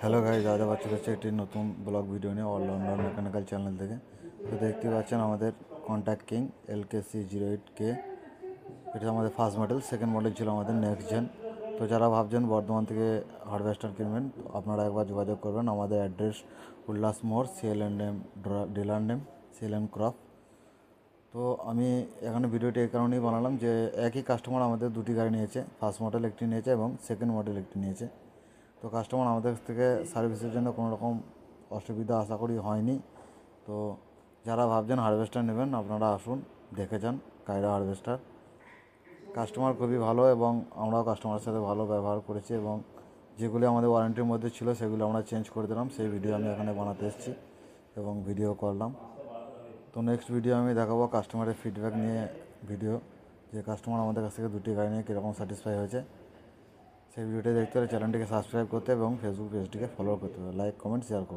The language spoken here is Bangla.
হ্যালো গাইজ, আজ আবার চলে এসেছে একটি নতুন ব্লগ ভিডিও নিয়ে অলরাউন্ডার মেকানিক্যাল চ্যানেল থেকে। তো দেখতে পাচ্ছেন আমাদের কন্ট্যাক্ট কিং LKC08K। এটা আমাদের ফার্স্ট মডেল। সেকেন্ড মডেল ছিল আমাদের নেক্সট জেন। তো যারা ভাবছেন বর্ধমান থেকে হারভেস্টার কিনবেন, আপনারা একবার যোগাযোগ করবেন। আমাদের অ্যাড্রেস উল্লাস মোড়, CL&M ডিলার নেম CL&Crop। তো আমি এখানে ভিডিওটি এই কারণেই বানালাম যে একই কাস্টমার আমাদের দুটি গাড়ি নিয়েছে। ফার্স্ট মডেল একটি নিয়েছে এবং সেকেন্ড মডেল একটি নিয়েছে। তো কাস্টমার আমাদের কাছ থেকে সার্ভিসের জন্য কোনো রকম অসুবিধা আশা করি হয়নি। তো যারা ভাবছেন হারভেস্টার নেবেন, আপনারা আসুন, দেখে যান কায়রা হারভেস্টার। কাস্টমার খুবই ভালো এবং আমরাও কাস্টমারের সাথে ভালো ব্যবহার করেছি এবং যেগুলি আমাদের ওয়ারেন্টির মধ্যে ছিল সেগুলো আমরা চেঞ্জ করে দিলাম। সেই ভিডিও আমি এখানে বানাতে এসেছি এবং ভিডিও করলাম। তো নেক্সট ভিডিও আমি দেখাবো কাস্টমারের ফিডব্যাক নিয়ে ভিডিও, যে কাস্টমার আমাদের কাছ থেকে দুটি গাড়ি নিয়ে কীরকম স্যাটিসফাই হয়েছে। সেই ভিডিওটি দেখতে হলে চ্যানেলটিকে সাবস্ক্রাইব করতে এবং ফেসবুক পেজটিকে ফলো করতে হবে, লাইক কমেন্ট শেয়ার করতে।